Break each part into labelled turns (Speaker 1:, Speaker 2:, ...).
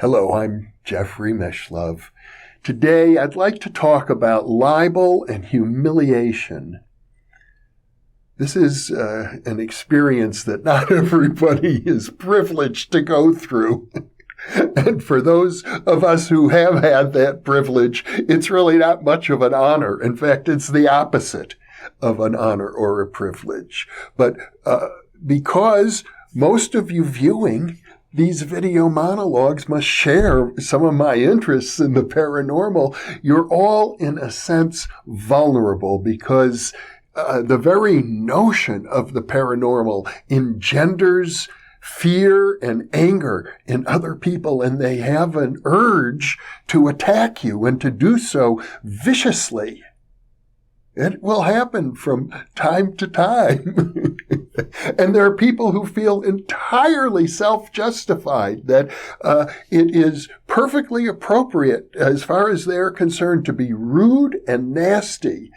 Speaker 1: Hello, I'm Jeffrey Mishlove. Today, I'd like to talk about libel and humiliation. This is an experience that not everybody is privileged to go through. And for those of us who have had that privilege, it's really not much of an honor. In fact, it's the opposite of an honor or a privilege. But because most of you viewing these video monologues must share some of my interests in the paranormal, you're all, in a sense, vulnerable because the very notion of the paranormal engenders fear and anger in other people, and they have an urge to attack you and to do so viciously. It will happen from time to time. And there are people who feel entirely self-justified that it is perfectly appropriate, as far as they're concerned, to be rude and nasty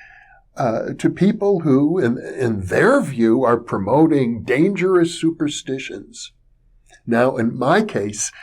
Speaker 1: to people who, in their view, are promoting dangerous superstitions. Now, in my case,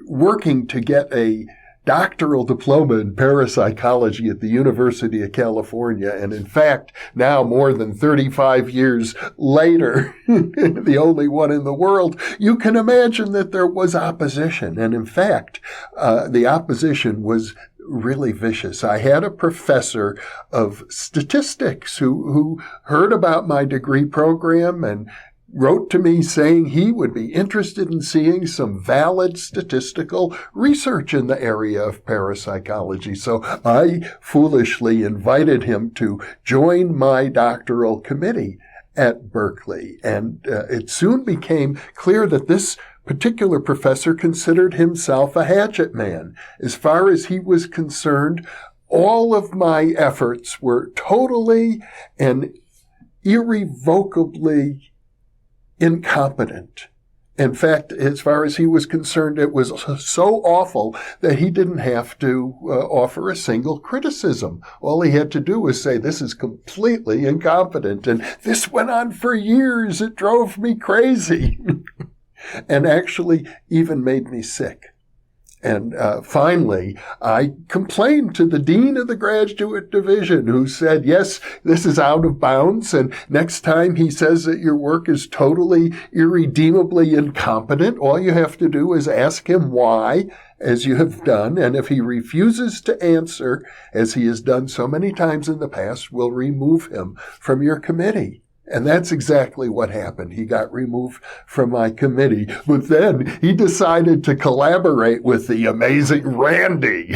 Speaker 1: working to get a doctoral diploma in parapsychology at the University of California, and in fact, now more than 35 years later, the only one in the world, you can imagine that there was opposition. And in fact, the opposition was really vicious. I had a professor of statistics who heard about my degree program and wrote to me saying he would be interested in seeing some valid statistical research in the area of parapsychology. So I foolishly invited him to join my doctoral committee at Berkeley. And it soon became clear that this particular professor considered himself a hatchet man. As far as he was concerned, all of my efforts were totally and irrevocably incompetent. In fact, as far as he was concerned, it was so awful that he didn't have to offer a single criticism. All he had to do was say, this is completely incompetent. And this went on for years. It drove me crazy and actually even made me sick. And finally, I complained to the dean of the graduate division, who said, yes, this is out of bounds. And next time he says that your work is totally irredeemably incompetent, all you have to do is ask him why, as you have done. And if he refuses to answer, as he has done so many times in the past, we'll remove him from your committee. And that's exactly what happened. He got removed from my committee. But then he decided to collaborate with the amazing Randy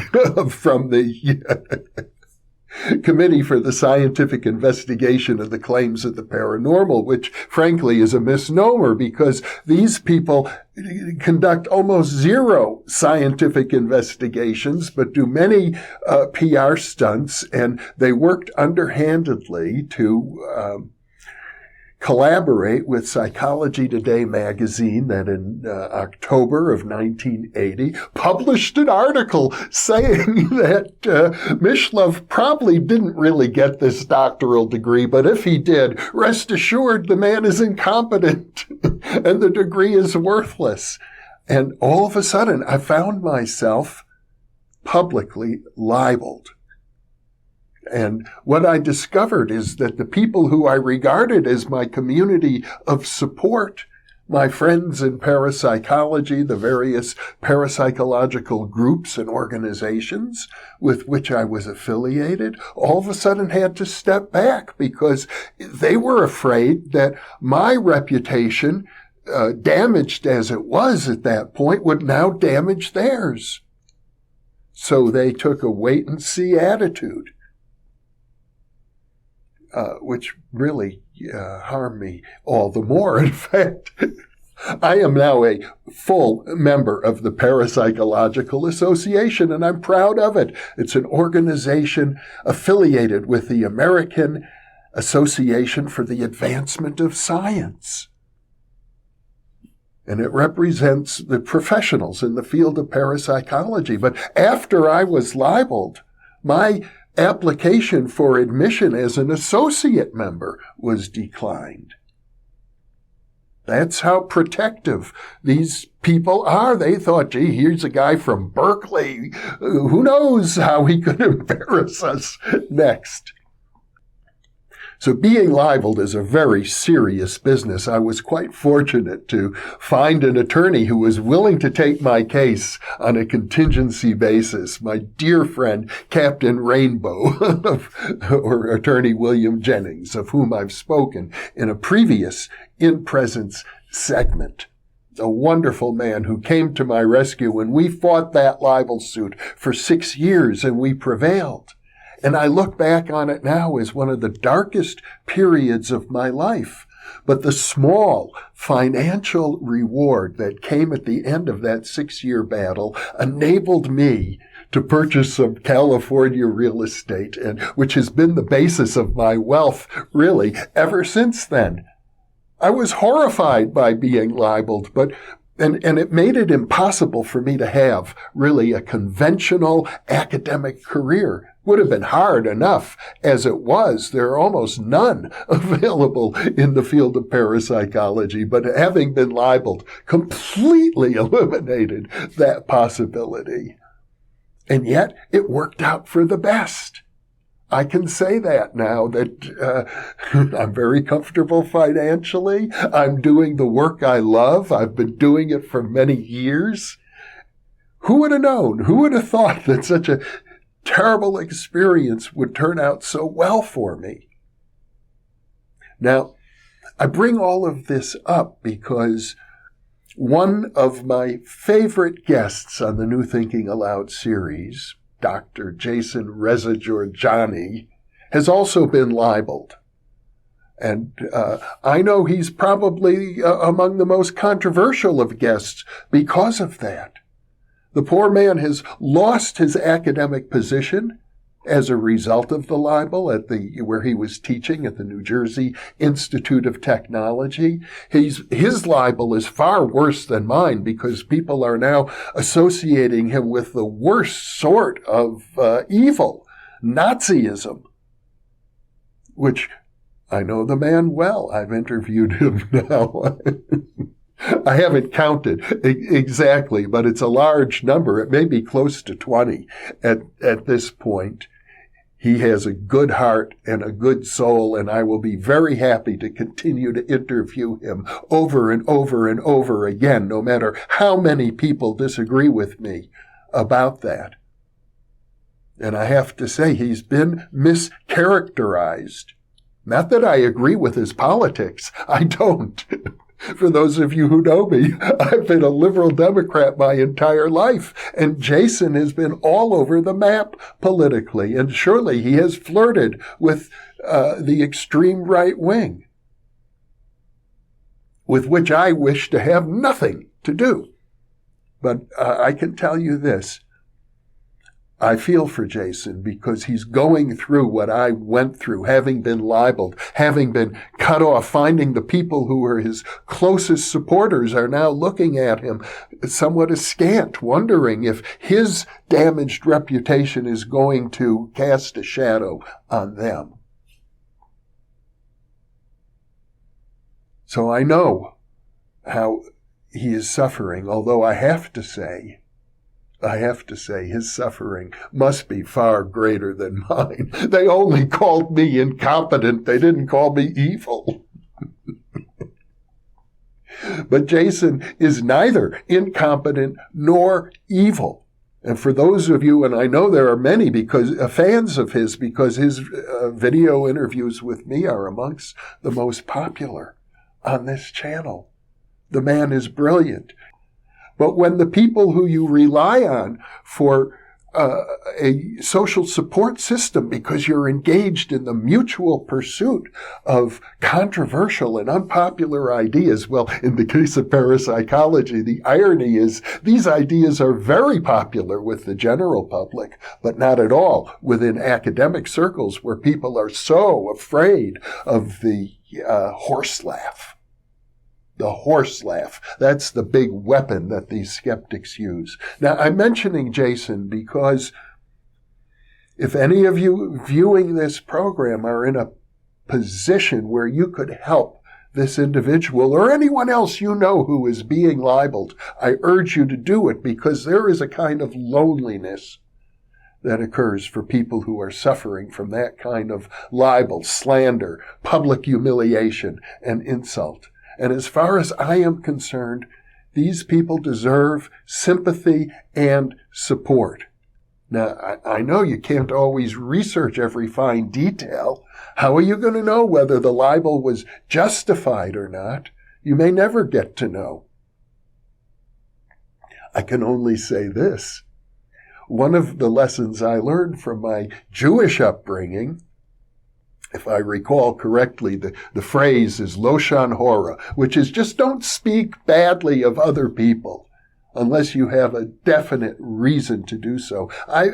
Speaker 1: from the Committee for the Scientific Investigation of the Claims of the Paranormal, which frankly is a misnomer because these people conduct almost zero scientific investigations, but do many PR stunts, and they worked underhandedly to collaborate with Psychology Today magazine that in October of 1980 published an article saying that Mishlove probably didn't really get this doctoral degree, but if he did, rest assured the man is incompetent and the degree is worthless. And all of a sudden, I found myself publicly libeled. And what I discovered is that the people who I regarded as my community of support, my friends in parapsychology, the various parapsychological groups and organizations with which I was affiliated, all of a sudden had to step back because they were afraid that my reputation, damaged as it was at that point, would now damage theirs. So they took a wait-and-see attitude. Which really harmed me all the more. In fact, I am now a full member of the Parapsychological Association, and I'm proud of it. It's an organization affiliated with the American Association for the Advancement of Science. And it represents the professionals in the field of parapsychology. But after I was libeled, my application for admission as an associate member was declined. That's how protective these people are. They thought, gee, here's a guy from Berkeley. Who knows how he could embarrass us next? So being libeled is a very serious business. I was quite fortunate to find an attorney who was willing to take my case on a contingency basis. My dear friend, Captain Rainbow, or Attorney William Jennings, of whom I've spoken in a previous InPresence segment. A wonderful man who came to my rescue, and we fought that libel suit for 6 years, and we prevailed. And I look back on it now as one of the darkest periods of my life. But the small financial reward that came at the end of that 6-year battle enabled me to purchase some California real estate, and which has been the basis of my wealth, really, ever since then. I was horrified by being libeled, and it made it impossible for me to have really a conventional academic career. Would have been hard enough as it was. There are almost none available in the field of parapsychology, but having been libeled completely eliminated that possibility. And yet it worked out for the best. I can say that now, that I'm very comfortable financially. I'm doing the work I love. I've been doing it for many years. Who would have known? Who would have thought that such a terrible experience would turn out so well for me? Now, I bring all of this up because one of my favorite guests on the New Thinking Aloud series, Dr. Jason Reza Jorjani, has also been libeled. And I know he's probably among the most controversial of guests because of that. The poor man has lost his academic position as a result of the libel where he was teaching at the New Jersey Institute of Technology. His libel is far worse than mine because people are now associating him with the worst sort of evil, Nazism, which I know the man well. I've interviewed him now. I haven't counted exactly, but it's a large number. It may be close to 20 at this point. He has a good heart and a good soul, and I will be very happy to continue to interview him over and over and over again, no matter how many people disagree with me about that. And I have to say, he's been mischaracterized. Not that I agree with his politics. I don't. For those of you who know me, I've been a liberal Democrat my entire life, and Jason has been all over the map politically, and surely he has flirted with the extreme right wing, with which I wish to have nothing to do. But I can tell you this. I feel for Jason because he's going through what I went through, having been libeled, having been cut off, finding the people who were his closest supporters are now looking at him somewhat askant, wondering if his damaged reputation is going to cast a shadow on them. So I know how he is suffering, although I have to say his suffering must be far greater than mine. They only called me incompetent. They didn't call me evil. But Jason is neither incompetent nor evil. And for those of you, and I know there are many fans of his, because his video interviews with me are amongst the most popular on this channel. The man is brilliant. But when the people who you rely on for a social support system, because you're engaged in the mutual pursuit of controversial and unpopular ideas, well, in the case of parapsychology, the irony is these ideas are very popular with the general public, but not at all within academic circles where people are so afraid of the horse laugh. The horse laugh. That's the big weapon that these skeptics use. Now, I'm mentioning Jason because if any of you viewing this program are in a position where you could help this individual or anyone else you know who is being libeled, I urge you to do it, because there is a kind of loneliness that occurs for people who are suffering from that kind of libel, slander, public humiliation, and insult. And as far as I am concerned, these people deserve sympathy and support. Now, I know you can't always research every fine detail. How are you going to know whether the libel was justified or not? You may never get to know. I can only say this. One of the lessons I learned from my Jewish upbringing, if I recall correctly, the phrase is Loshan Hora, which is just don't speak badly of other people unless you have a definite reason to do so. I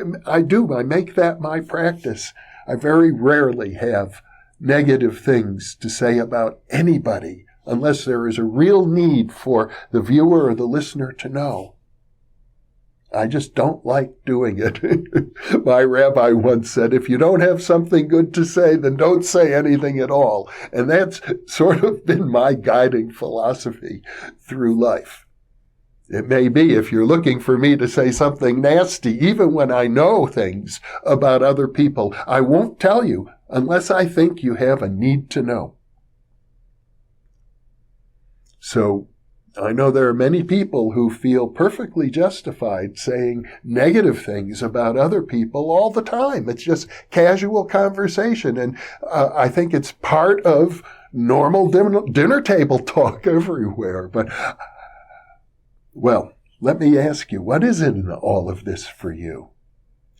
Speaker 1: make that my practice. I very rarely have negative things to say about anybody unless there is a real need for the viewer or the listener to know. I just don't like doing it. My rabbi once said, if you don't have something good to say, then don't say anything at all. And that's sort of been my guiding philosophy through life. It may be if you're looking for me to say something nasty, even when I know things about other people, I won't tell you unless I think you have a need to know. So I know there are many people who feel perfectly justified saying negative things about other people all the time. It's just casual conversation. And I think it's part of normal dinner table talk everywhere. But well, let me ask you, what is in all of this for you?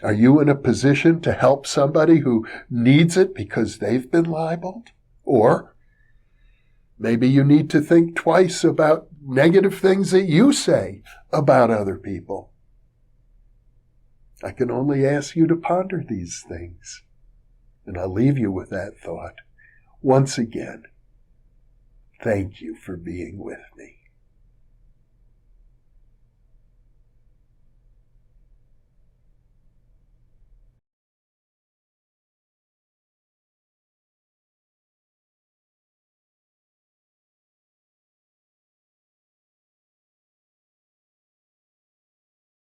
Speaker 1: Are you in a position to help somebody who needs it because they've been libeled? Or maybe you need to think twice about negative things that you say about other people. I can only ask you to ponder these things. And I'll leave you with that thought. Once again, thank you for being with me.